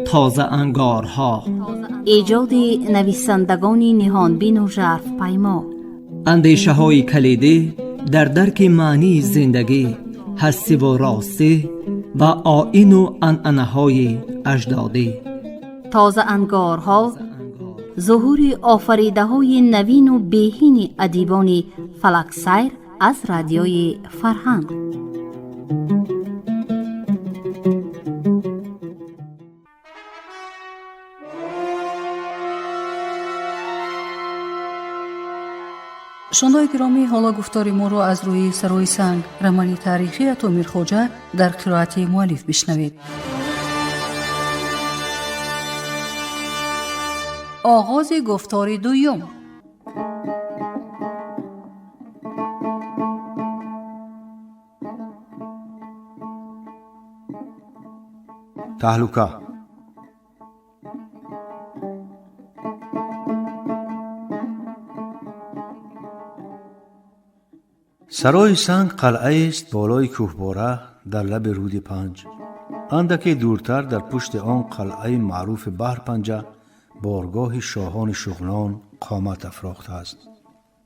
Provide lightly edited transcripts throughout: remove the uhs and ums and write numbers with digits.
تازه انگارها، ایجاد نویسندگان نهانبین و ژرف پیما، اندیشه های کلیدی در درک معنی زندگی، هستی و راستی و آیین و عنعنه های اجدادی. تازه انگارها، ظهور آفریده های نوین و بهین ادیبان فلک سیر از رادیوی فرهنگ. شنوندگان گرامی، حالا گفتار ما را از روی سرای سنگ، رمان تاریخی عطا میرخواجه در قرائت مؤلف بشنوید. آغاز گفتار دوم. تهلوکه. سرای سنگ قلعه است بالای کوهباره در لب رود پنج. اندکی دورتر در پشت آن قلعه معروف بحر پنجه، بارگاه شاهان شغنان قامت افراخته است.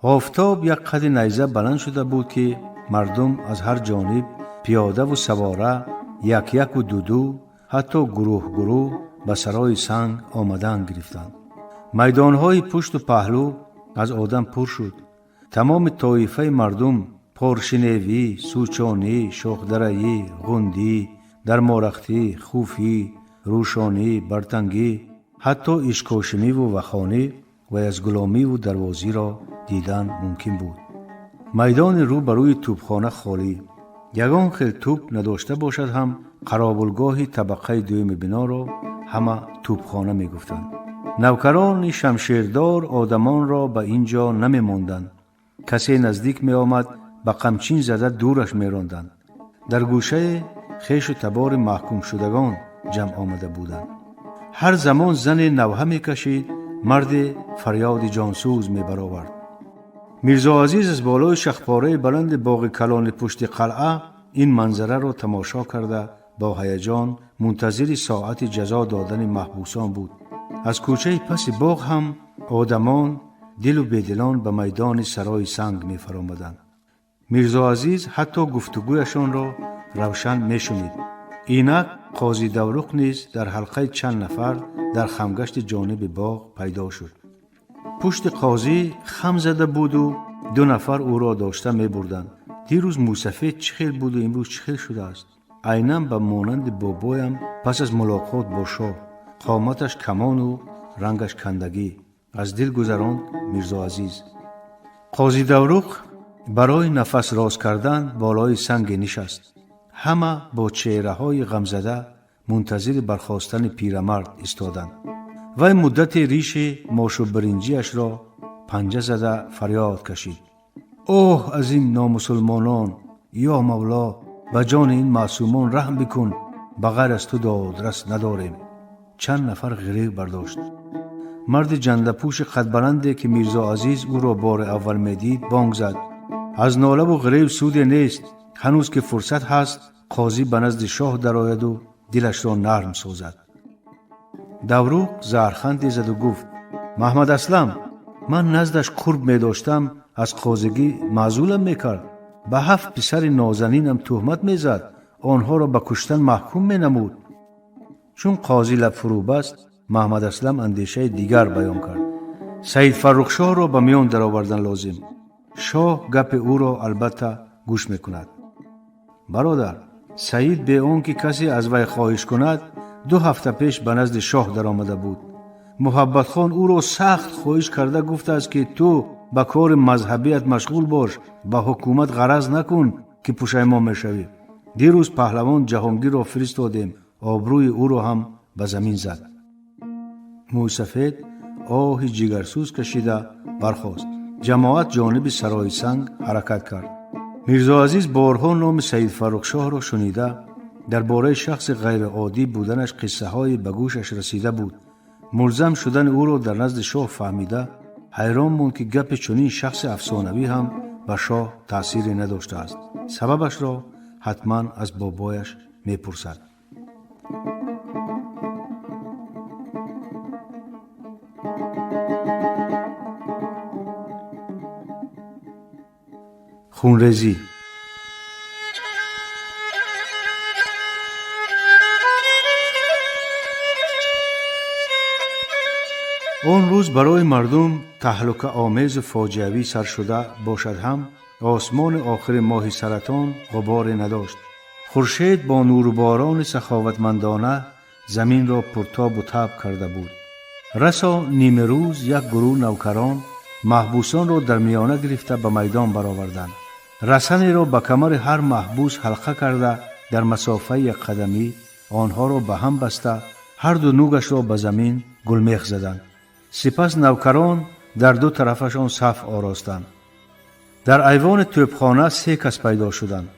آفتاب یک قد نیزه بلند شده بود که مردم از هر جانب پیاده و سواره، یک یک و دو حتی گروه گروه به سرای سنگ آمدن گرفتند. میدانهای پشت و پهلو از آدم پر شد. تمام طایفه مردم، پرشنوی، سوچانی، شاخدرایی، غندی، درمارختی، خوفی، روشانی، برتنگی، حتی اشکاشمی و وخانی و از گلامی و دروازی را دیدن ممکن بود. میدان رو بروی توپخانه خالی. یگان خیل توپ نداشته باشد هم قرابلگاه طبقه دوم بنا را همه توپخانه می گفتند. نوکران شمشیردار آدمان را به اینجا نمی ماندند. کسی نزدیک می آمد به قمچین زده دورش می راندند. در گوشه خیش و تبار محکوم شدگان جمع آمده بودند. هر زمان زن نوحه می کشید، مرد فریاد جانسوز می برآورد. میرزا عزیز از بالای شخپاره بلند باغ کلان پشت قلعه این منظره را تماشا کرده با هیجان منتظر ساعت جزا دادن محبوسان بود. از کوچه پس باغ هم آدمان دل و بیدلان به میدان سرای سنگ می فرامدند. میرزا عزیز حتی گفتگویشان را روشن می شنید. اینک قاضی دورق نیز در حلقه چند نفر در خمگشت جانب باغ پیدا شد. پشت قاضی خم زده بود و 2 نفر او را داشته می بردند. دیروز موسفید چه خیل بود و امروز چه خیل شده است. عیناً به مانند بابایم پس از ملاقات با شاه، قامتش کمان و رنگش کندگی. از دل گذراند میرزا عزیز. قاضی دورق برای نفس راز کردن بالای سنگ نشست. همه با چهره های غمزده منتظر برخاستن پیرمرد ایستادند. وی مدت ریش ماش و برنجیش را پنجه زده فریاد کشید. اوه از این نامسلمانان، یا مولا به جان این معصومان رحم بکن، بغیر از تو دادرس نداریم. چند نفر غریو برداشت. مرد جندپوش قد بلنده که میرزا عزیز او را بار اول میدید بانگ زد. از ناله و غریو سودی نیست. هنوز که فرصت هست قاضی به نزد شاه درآید و دلش را نرم سازد. دورق زهرخندی زد و گفت: محمد اسلم، من نزدش قرب می داشتم، از قاضیگی معزولم می کرد. به 7 پسر نازنینم تهمت می زد، آنها را به کشتن محکوم می نمود. چون قاضی لب فرو بست، محمد اسلم اندیشه دیگر بیان کرد. سید فرخ شاه را به میان درآوردن لازم. شاه گپ او را البته گوش می کند. برادر، سید به آن که کسی از وی خواهش کند 2 هفته پیش به نزد شاه در آمده بود. محبت خان او را سخت خواهش کرده گفته است که تو به کار مذهبیت مشغول باش، به حکومت غرض نکن که پشیمان میشوی. دیروز پهلوان جهانگیر را فرستادیم، آبروی او را هم به زمین زد. موسفید آه جگرسوز کشیده برخاست. جماعت جانب سرای سنگ حرکت کرد. میرزا عزیز بارها نام سید فرخ شاه را شنیده، درباره شخص غیر عادی بودنش قصه های به گوشش رسیده بود. ملزم شدن او را در نزد شاه فهمیده، حیران بود که گپ چنین شخص افسانوی هم به شاه تأثیری نداشته است. سببش را حتما از بابایش میپرسد. خونریزی. آن روز برای مردم تهلکه آمیز و فاجعه‌ای سر شده باشد هم آسمان آخر ماه سرطان غبار نداشت. خورشید با نور و باران سخاوتمندانه زمین را پرتاب و تاب کرده بود. رسا نیمه روز یک گروه نوکران محبوسان را در میانه گرفته به میدان برآوردند. رسنی را به کمر هر محبوس حلقه کرده در مسافه یک قدمی آنها را به هم بسته هر دو نوگش را به زمین گلمیخ زدند. سپس نوکران در دو طرفشان صف آراستند. در ایوان توپخانه 3 کس پیدا شدند.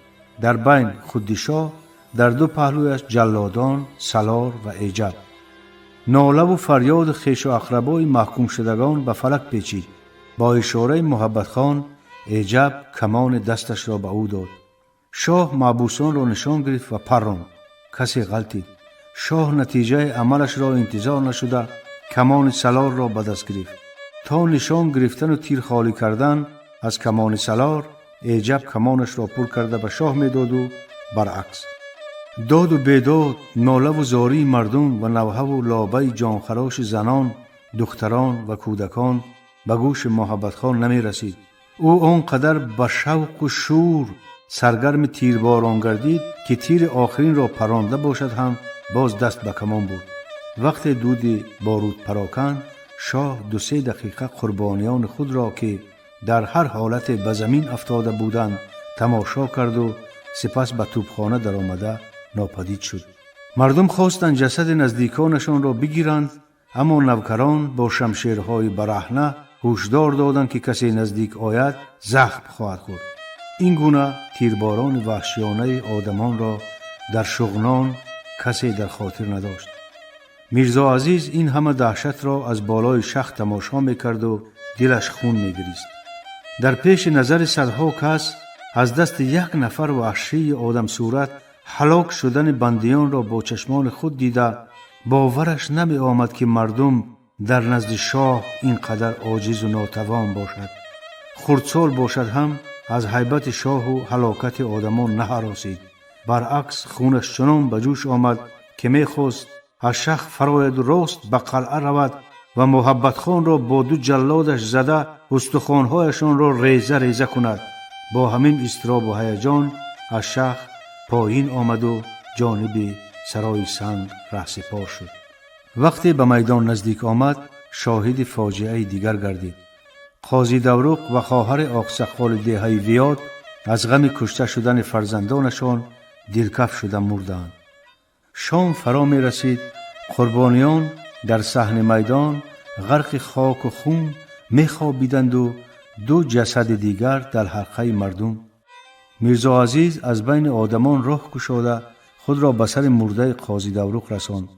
در بین خودیشاه، در دو پهلویش جلادان، سالار و ایجاب. ناله و فریاد خویش و اقربای محکوم شدگان به فلک پیچید. با اشاره محبت خان ایجاب کمان دستش را به او داد. شاه محبوسان را نشان گرفت و پراند. کسی غلطید. شاه نتیجه عملش را انتظار نشده کمان سالار را به دست گرفت. تا نشان گرفتن و تیر خالی کردن از کمان سالار، ایجاب کمانش را پر کرده به شاه میداد و برعکس. داد و بیداد، ناله و زاری مردم و نوحه و لابه جانخراش زنان، دختران و کودکان به گوش محبت خان نمی رسید. او آنقدر به شوق و شور سرگرم تیرباران گردید که تیر آخرین را پرانده باشد هم باز دست به کمان برد. وقت دود بارود پراکند، شاه 2-3 دقیقه قربانیان خود را که در هر حالت به زمین افتاده بودند تماشا کرد و سپس به توپخانه در آمده ناپدید شد. مردم خواستند جسد نزدیکانشان را بگیرند، اما نوکران با شمشیرهای برهنه هشدار دادند که کسی نزدیک آید زخم خواهد خورد. این گونه تیرباران وحشیانه آدمان را در شغنان کسی در خاطر نداشت. میرزا عزیز این همه دهشت را از بالای شاخ تماشا میکرد و دلش خون میگریست. در پیش نظر صدها کس از دست یک نفر وحشی آدم صورت هلاک شدن بندیان را با چشمان خود دیده باورش نمی آمد که مردم در نزد شاه اینقدر عاجز و ناتوان باشد. خردسال باشد هم از هیبت شاه و هلاکت آدمان نهراسید. برعکس خونش چنان به جوش آمد که میخواست از شاخ فراید و راست به قلعه رود و محبت خان را با 2 جلادش زده استخوانهایشان را ریزه ریزه کند. با همین اضطراب و هیجان از شاخ پایین آمد و جانب سرای سنگ رهسپار شد. وقتی به میدان نزدیک آمد شاهد فاجعه دیگر گردید. قاضی دورق و خواهر آقسخال دهه‌ی ویاد از غم کشته شدن فرزندانشان دلکف شده مردند. شام فرا می رسید. قربانیان در صحن میدان غرق خاک و خون می خوابیدند و 2 جسد دیگر در حلقه مردم. میرزا عزیز از بین آدمان راه گشاده خود را به سر مرده قاضی دورق رساند.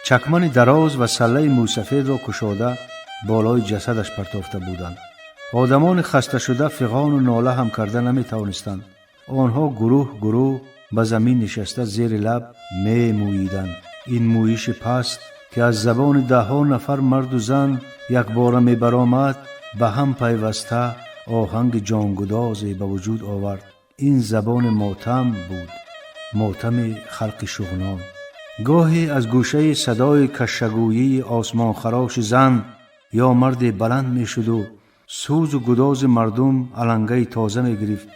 چکمن دراز و سله موسفید را کشاده بالای جسدش پرتافته بودند. آدمان خسته شده فغان و ناله هم کرده نمی توانستند. آنها گروه گروه به زمین نشسته زیر لب می موییدند. این مویش پست که از زبان 10 نفر مرد و زن یک باره می برآمد به هم پیوسته آهنگ جانگدازی به وجود آورد. این زبان ماتم بود، ماتم خلق شغنان. گاهی از گوشه صدای کشگویی آسمان خراش زن یا مرد بلند می شد و سوز و گداز مردم علنگه تازه می گرفت.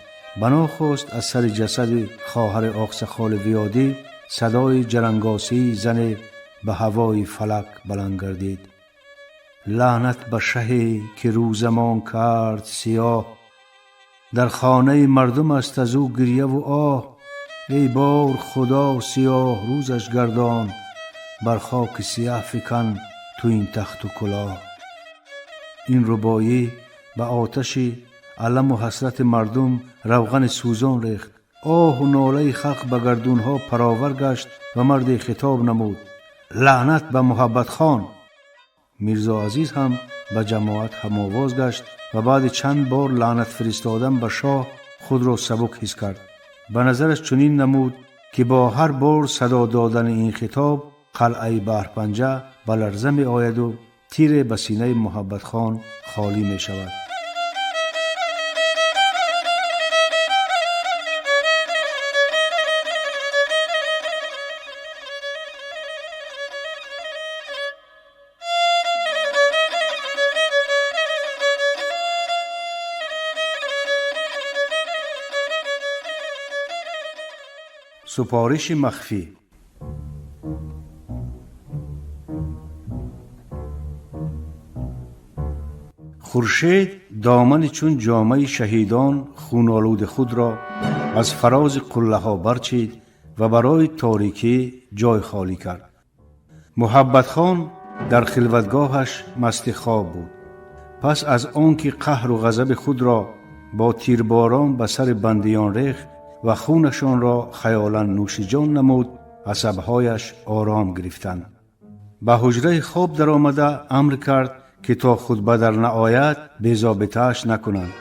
بناخواست از سر جسد خواهر آقسخال ویادی صدای جرنگاسی زن به هوای فلک بلند گردید. لعنت به شهی که روزمان کرد سیاه، در خانه مردم است از او گریه و آه. ای بار خدا سیاه روزش گردان، بر خاک سیاه فکن تو این تخت و کلاه. این ربایی به آتش علم و حسرت مردم روغن سوزان ریخت. آه و ناله خلق به گردونها پراور گشت و مرد خطاب نمود: لعنت به محبت خان. میرزا عزیز هم به جماعت هم‌آواز گشت و بعد چند بار لعنت فرستادن به شاه خود را سبک حس کرد. به نظرش چنین نمود که با هر بار صدا دادن این خطاب قلعه بحرپنجه به لرزه می آید و تیر به سینه محبت خان خالی می شود. سپارش مخفی. خورشید دامن چون جامه شهیدان خونالود خود را از فراز قله ها برچید و برای تاریکی جای خالی کرد. محبت خان در خلوتگاهش مست خواب بود. پس از آنکه قهر و غضب خود را با تیرباران به سر بندیان ریخت و خونشان را خیالاً نوش جان نمود، عصبهایش آرام گرفتند. به حجره خواب در آمده امر کرد که تا خطبه در نهایت بی ضابطه‌اش نکنند.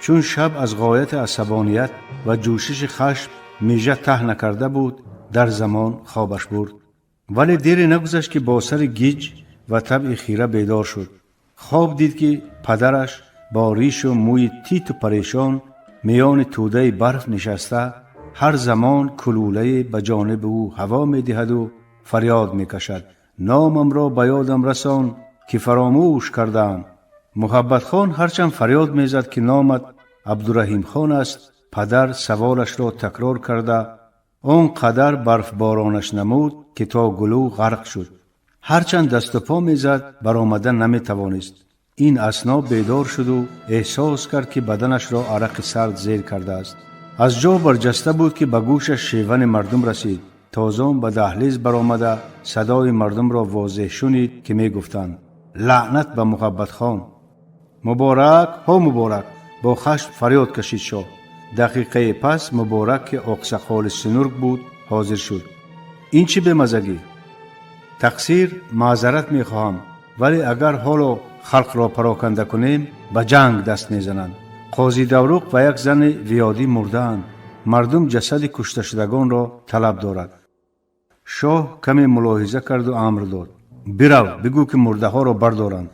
چون شب از غایت عصبانیت و جوشش خشم میژه ته نکرده بود، در زمان خوابش برد. ولی دیر نگذشت که با سر گیج و طبع خیره بیدار شد. خواب دید که پدرش با ریش و موی تیت و پریشان میان توده برف نشسته هر زمان کلوله به جانب او هوا می دهد و فریاد می کشد: نامم را به یادم رسان که فراموش کردم. محبت خان هرچند فریاد می زد که نامت عبدالرحیم خان است، پدر سوالش را تکرار کرده آنقدر برف بارانش نمود که تا گلو غرق شد. هرچند دست و پا می زد برآمدن نمی توانست. این اثنا بیدار شد و احساس کرد که بدنش را عرق سرد زیر کرده است. از جا برجسته بود که به گوشش شیون مردم رسید. تازان به دهلیز برآمده صدای مردم را واضح شنید که می گفتند: لعنت به محبت خان. مبارک ها مبارک. با خشم فریاد کشید شاه. دقیقه پس مبارک که اقسخال سنورگ بود حاضر شد. این چی به مزگی؟ تقصیر معذرت می خواهم، ولی اگر حالا خلق را پراکنده کنیم به جنگ دست می زنند. قاضی دوروق و یک زن ویادی مردند. مردم جسد کشته شدگان را طلب دارد. شاه کمی ملاحظه کرد و امر داد: برو بگو که مرده ها را بردارند.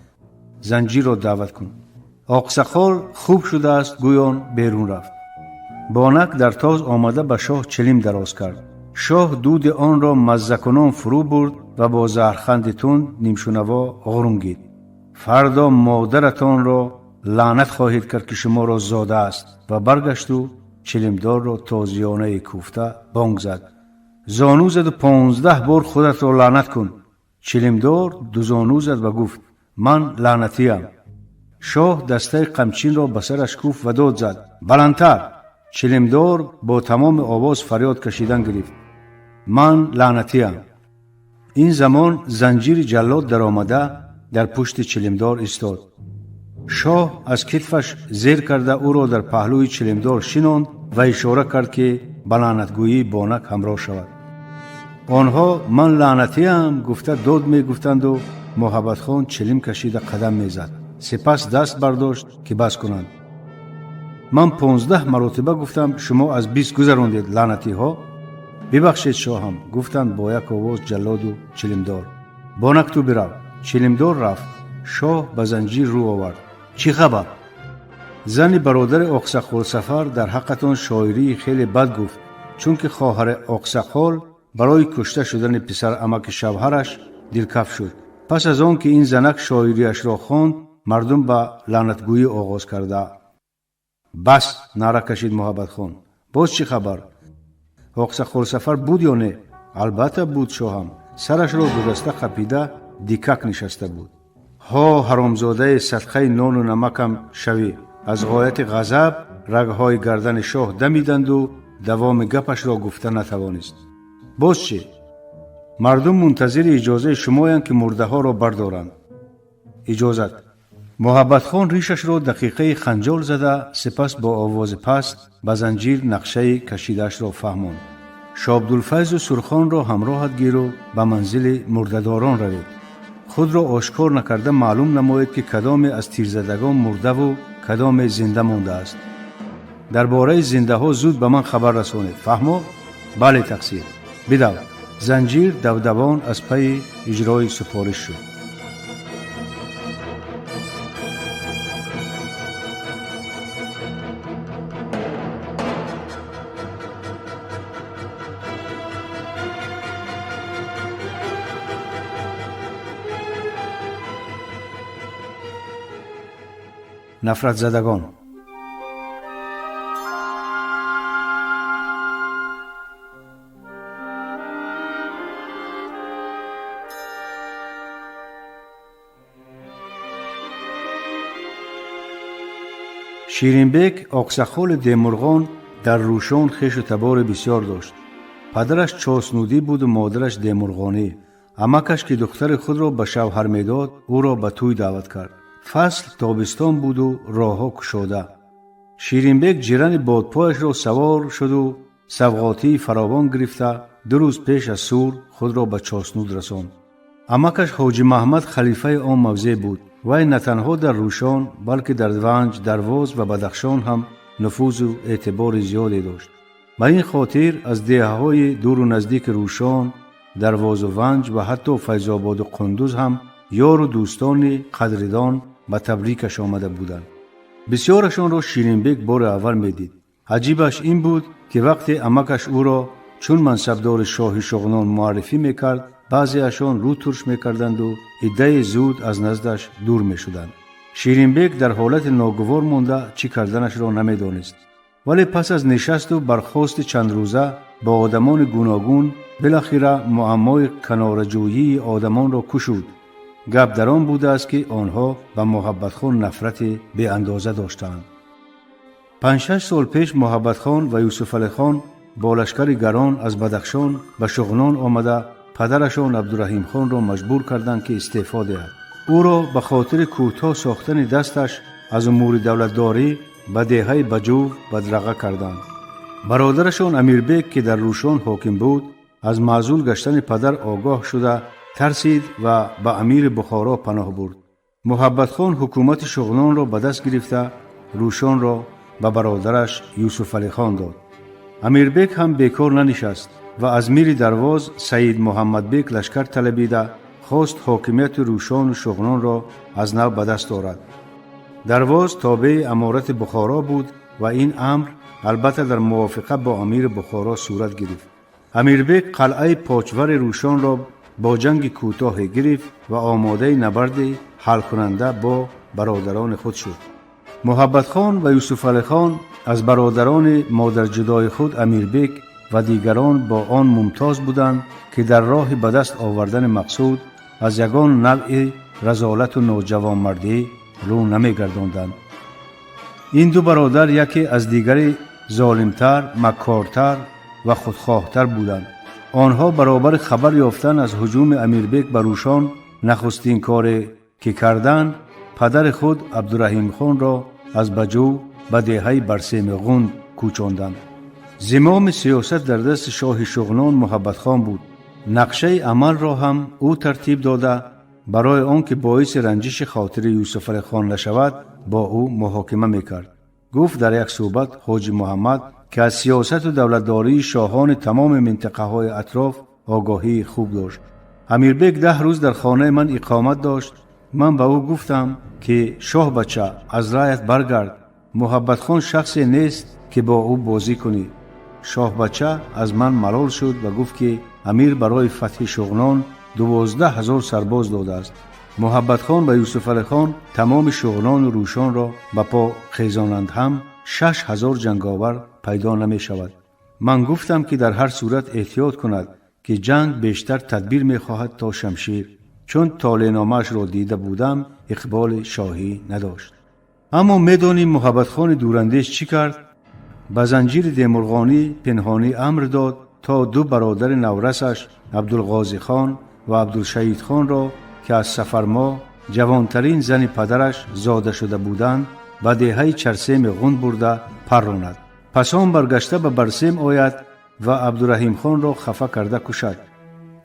زنجیر را دعوت کن. اقسخال خوب شده است گویان بیرون رفت. بانک در تاز آمده به شاه چلیم دراز کرد. شاه دود آن را مزه کنان فرو برد و با زهرخند تند نیمشونوا غرنگید: فردا مادرتان را لعنت خواهید کرد که شما را زاده است. و برگشت و چلیمدار را تازیانه کوفته بانگ زد. زانو زد و 15 بار خودت را لعنت کن. چلیمدار 2 زانو زد و گفت: من لعنتیم. شاه دسته قمچین را به سرش کوفت و داد زد: بلندتر. چلیمدار با تمام آواز فریاد کشیدن گرفت: من لعنتیم. این زمان زنجیر جلاد در آمده در پشت چلیمدار استاد. شاه از کتفش زیر کرده او را در پهلوی چلیمدار شناند و اشاره کرد که به لعنتگویی بانک همراه شود. آنها من لعنتیم گفته داد می گفتند و محبت خان چلیم کشیده قدم می زد. سپس دست برداشت که بس کنند. من 15 مرتبه گفتم شما از 20 گذراندید لعنتی ها. ببخشید شاهم، گفتند با یک آواز جلاد و چلیمدار. بانک تو برو. چلیمدار رفت. شاه به زنجیر رو آورد. چی خبر؟ زن برادر اقسخال سفر در حقتان شاعری خیلی بد گفت، چون که خواهر اقسخال برای کشته شدن پسر عمک شوهرش دلکف شد. پس از آن که این زنک شاعریش را خواند، مردم به لعنتگویی آغاز کرده. بس نعره کشید محبت خان. باز چی خبر؟ اقسخال سفر بود یا نه؟ البته بود شاهم. سرش را دو دسته خپیده دیکک نشسته بود. ها حرامزاده صدقه نان و نمکم شوی. از غایت غضب رگهای گردن شاه دمیدند و دوام گپش را گفته نتوانست. باز چی؟ مردم منتظر اجازه شمایند که مرده ها را بردارند. اجازت. محبت خان ریشش را دقیقه خنجال زده، سپس با آواز پست به زنجیر نقشه کشیدش را فهماند. شاه عبدالفیض و سرخان را همراهت گیر و به منزل مرده‌داران روید. خود را آشکار نکرده معلوم نمایید که کدام از تیرزدگان مرده و کدام زنده مانده است. درباره زنده ها زود به من خبر رسانید. فهمو؟ بله تقصیر. بدو. زنجیر دبدبان از پی اجرای سفارش شد. نفرت زدگان. شیرینبک آقسخال دیمرغان در روشان خویش و تبار بسیار داشت. پدرش چاسنودی بود و مادرش دیمرغانی. عمکش که دختر خود را به شوهر میداد او را به توی دعوت کرد. فصل تابستان بود و راهها گشاده. شیرینبک جیران بادپایش را سوار شد و سوغاتی فراوان گرفته 2 روز پیش از سور خود را به چاسنود رساند. عمکش حاجی محمد خلیفه آن موضع بود. وی نه تنها در روشان بلکه در ونج، درواز و بدخشان هم نفوذ و اعتبار زیادی داشت. به این خاطر از دهه‌های دور و نزدیک روشان، درواز و ونج و حتی فیض‌آباد و قندوز هم یار و دوستان قدردان به تبریکش آمده بودند. بسیارشان را شیرینبک بار اول میدید. عجیبش این بود که وقتی عمکش او را چون منصبدار شاه شغنان معرفی میکرد، بعضیشان رو ترش میکردند و عده زود از نزدش دور میشدند. شیرینبک در حالت ناگوار مانده چی کردنش را نمیدانست. ولی پس از نشست و برخاست چند روزه با آدمان گوناگون بالاخره معمای کناره‌جویی آدمان را کشود. گپ در آن بوده است که آنها به محبت خان نفرت بی اندازه داشتند. 5-6 سال پیش محبت خان و یوسف علی خان با لشکر گران از بدخشان به شغنان آمده پدرشان عبدالرحیم خان را مجبور کردند که استعفا دهد. او را به خاطر کوتاه ساختن دستش از امور دولتداری به دهه بجوف بدرقه کردند. برادرشان امیربک که در روشان حاکم بود از معزول گشتن پدر آگاه شده ترسید و به امیر بخارا پناه برد. محبت خان حکومت شغنان را به دست گرفته روشان را به برادرش یوسف علی خان داد. امیربک هم بیکار ننشست و از میر درواز سید محمد بک لشکر طلبیده خواست حاکمیت روشان و شغنان را از نو به دست آورد. درواز تابع امارت بخارا بود و این امر البته در موافقه با امیر بخارا صورت گرفت. امیربک قلعه پاچور روشان را با جنگ کوتاه گرفت و آماده نبرد حل کننده با برادران خود شد. محبت خان و یوسف علی خان از برادران مادر جدای خود امیربک و دیگران با آن ممتاز بودند که در راه به دست آوردن مقصود از یگان نوع رذالت و نوجوانمردی رو نمیگرداندند. این دو برادر یکی از دیگری ظالمتر، مکارتر و خودخواهتر بودند. آنها برابر خبر یافتن از هجوم امیربک بر روشان نخستین کاری که کردند پدر خود عبدالرحیم خان را از بجو به دهه برسیم غند کوچاندند. زمام سیاست در دست شاه شغنان محبت خان بود. نقشه عمل را هم او ترتیب داده برای آنکه باعث رنجش خاطر یوسف علی خان نشود با او محاکمه میکرد. گفت در یک صحبت حاجی محمد که از سیاست و دولتداری شاهان تمام منطقه های اطراف آگاهی خوب داشت. امیربک 10 روز در خانه من اقامت داشت. من به او گفتم که شاه بچه از رایت برگرد. محبت خان شخصی نیست که با او بازی کنی. شاه بچه از من ملال شد و گفت که امیر برای فتح شغنان 12,000 سرباز داده است. محبت خان و یوسف علی خان تمام شغنان و روشان را به پا خیزانند هم 6,000 جنگاور پیدا نمی شود. من گفتم که در هر صورت احتیاط کند که جنگ بیشتر تدبیر می خواهد تا شمشیر، چون طالع‌نامه‌اش را دیده بودم اقبال شاهی نداشت. اما میدانیم محبت خان دوراندیش چی کرد؟ به زنجیر دیمرغانی پنهانی امر داد تا 2 برادر نورسش عبدالغازی خان و عبدالشهید خان را که از سفرما جوانترین زن پدرش زاده شده بودند به دهه چرسیم غند برده پراند. پس آن برگشته به برسیم آید و عبدالرحیم خان را خفه کرده کشد.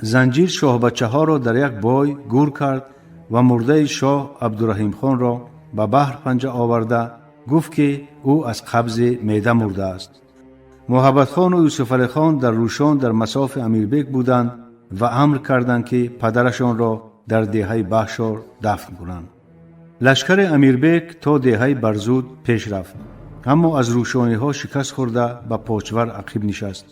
زنجیر شاه بچه ها را در یک بای گور کرد و مرده شاه عبدالرحیم خان را به بحر پنجه آورده گفت که او از قبض معده مرده است. محبت خان و یوسف علی خان در روشان در مصاف امیربک بودند و امر کردند که پدرشان را در دهه بهشار دفن کنند. لشکر امیربک تا دهه برزود پیش رفت، اما از روشانی ها شکست خورده به پاچور عقیب نشست.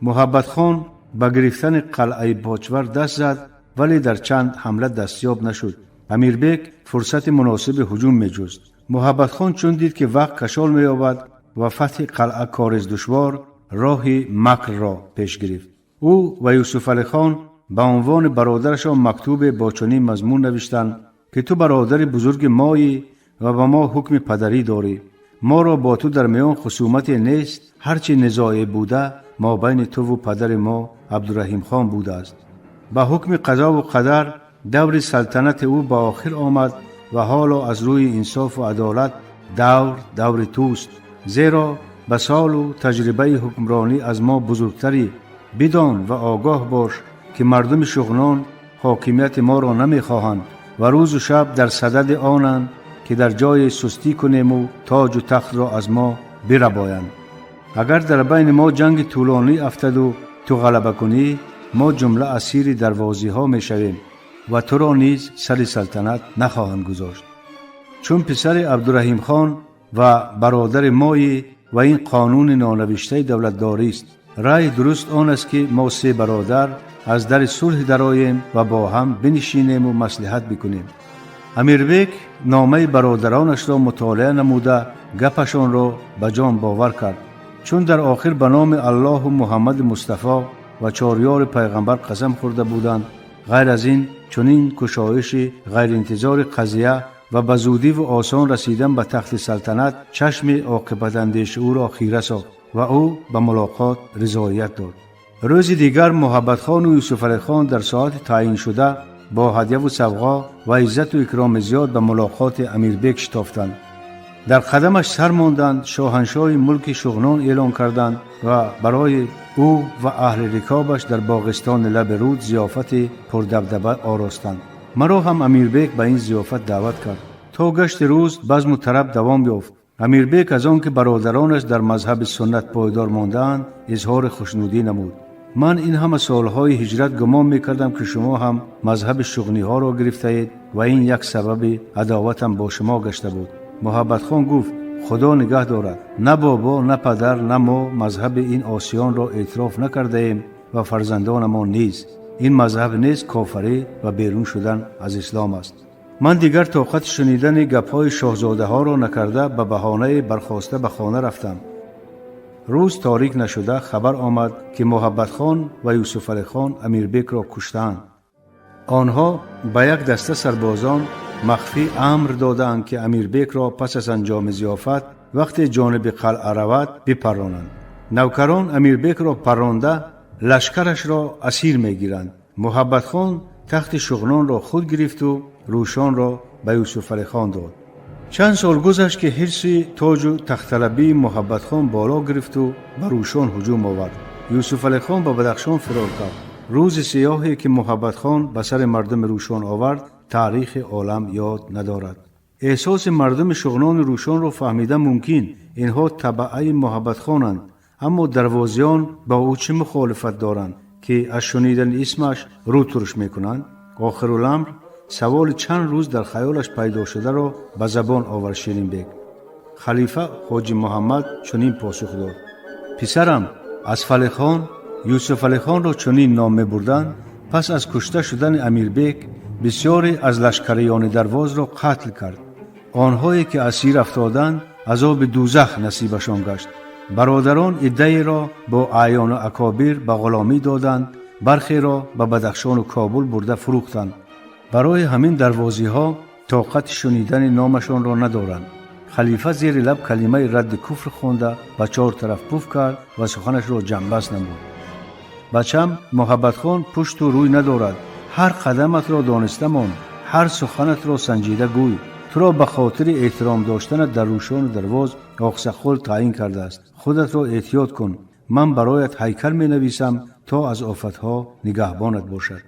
محبت خان به گرفتن قلعه پاچور دست زد ولی در چند حمله دستیاب نشد. امیربک فرصت مناسب هجوم می جست. محبت خان چون دید که وقت کشال می یابد و فتح قلعه کارز دشوار، راه مکر را پیش گرفت. او و یوسف علی خان به عنوان برادرشان مکتوب با چنین مضمون نوشتند که تو برادر بزرگ مایی و به ما حکم پدری داری ما را با تو در میان خصومت نیست، هرچی نزاعی بوده ما بین تو و پدر ما عبدالرحیم خان بوده است. با حکم قضا و قدر دور سلطنت او به آخر آمد و حالا از روی انصاف و عدالت دور توست، زیرا به سال و تجربه حکمرانی از ما بزرگتری. بدان و آگاه باش که مردم شغنان حاکمیت ما را نمیخواهند و روز و شب در صدد آنند که در جای سستی کنیم و تاج و تخت را از ما بربایند. اگر در بین ما جنگ طولانی افتد و تو غلبه کنی، ما جمله اسیر دروازی ها می شویم و تو را نیز سر سلطنت نخواهند گذاشت. چون پسر عبدالرحیم خان و برادر مایی و این قانون نانوشته دولتداری است. رای درست آن است که ما سه برادر از در صلح درآییم و با هم بنشینیم و مصلحت بکنیم. امیربک نامه برادرانش را مطالعه نموده گپشان را به جان باور کرد. چون در آخر به نام الله و محمد مصطفی و چاریار پیغمبر قسم خورده بودند، غیر از این چنین کشایش غیر انتظار قضیه و به زودی و آسان رسیدن به تخت سلطنت چشم عاقبت اندیش او را خیره ساخت و او به ملاقات رضایت داد. روز دیگر محبت خان و یوسف علی خان در ساعت تعیین شده با هدیه و سوغا و عزت و اکرام زیاد به ملاقات امیربک شتافتند. در قدمش سر ماندند، شاهنشاه ملک شغنان اعلان کردند و برای او و اهل رکابش در باغستان لب رود ضیافت پردبدبه آراستند. مرا هم امیربک به این ضیافت دعوت کرد. تا گشت روز بزم و طرب دوام یافت. امیربک از آن که برادرانش در مذهب سنت پایدار ماندند اظهار خوشنودی نمود. من این همه سالهای هجرت گمان می‌کردم که شما هم مذهب شغنی ها را گرفته اید و این یک سبب عداوتم با شما گشته بود. محبت خان گفت خدا نگه دارد، نه بابا نه پدر نه ما مذهب این آسیان را اعتراف نکرده ایم و فرزندان ما نیز. این مذهب نیز کافری و بیرون شدن از اسلام است. من دیگر طاقت شنیدن گپ‌های شاهزاده ها را نکرده به بهانه برخاسته به خانه رفتم. روز تاریک نشده خبر آمد که محبت خان و یوسف علی خان امیربک را کشتند. آنها به یک دسته سربازان مخفی امر دادند که امیربک را پس از انجام ضیافت وقتی جانب قلعه رود بپرانند. نوکران امیربک را پرانده لشکرش را اسیر میگیرند. محبت خان تخت شغنان را خود گرفت و روشان را به یوسف علی خان داد. چند سال گذشت که حرص تاج و تخت طلبی محبت خان بالا گرفت و به روشان هجوم آورد. یوسف علی خان به بدخشان فرار کرد. روز سیاهی که محبت خان به سر مردم روشان آورد تاریخ عالم یاد ندارد. احساس مردم شغنان روشان را فهمیدن ممکن، اینها تبعه محبت خانند، اما دروازیان با او چه مخالفت دارند که از شنیدن اسمش رو ترش میکنند؟ آخرالامر سوال چند روز در خیالش پیدا شده را به زبان آورد شیرین بگ. خلیفه حاجی محمد چنین پاسخ داد: پسرم، اصفل خان یوسف علی خان را چنین نام می‌بردند. پس از کشته شدن امیربک بسیاری از لشکریان درواز را قتل کرد. آنهایی که اسیر افتادند عذاب دوزخ نصیبشان گشت. برادران عده‌ای را با اعیان و اکابر به غلامی دادند، برخی را به بدخشان و کابل برده فروختند. برای همین دروازی ها طاقت شنیدن نامشان را ندارند. خلیفه زیر لب کلمه رد کفر خونده به چهار طرف پف کرد و سخنش را جنبست نمود. بچم، محبت خان پشت و روی ندارد. هر قدمت را دانسته مان، هر سخنت را سنجیده گوی. تو را به خاطر احترام داشتن در روشان و درواز آقسخل تعیین کرده است. خودت را احتیاط کن. من برایت هیکل می نویسم تا از آفتها نگهبانت باشد.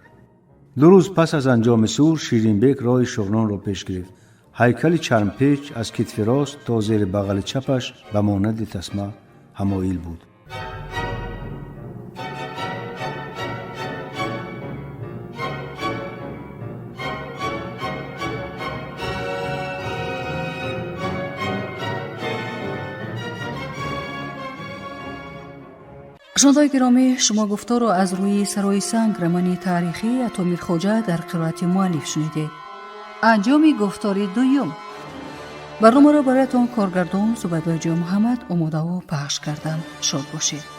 2 روز پس از انجام سور شیرین بگ راه شغنان را پیش گرفت. هیکل چرمپیچ از کتف راست تا زیر بغل چپش به مانند تسمه همایل بود. شنوندگان گرامی، شما گفتار را از روی سرای سنگ رمان تاریخی عطا میرخواجه در قرائت مؤلف شنیدید. انجام گفتار دوم. برنامه را برایتان کارگردان زبیده محمد آماده و پخش کردند. شاد باشید.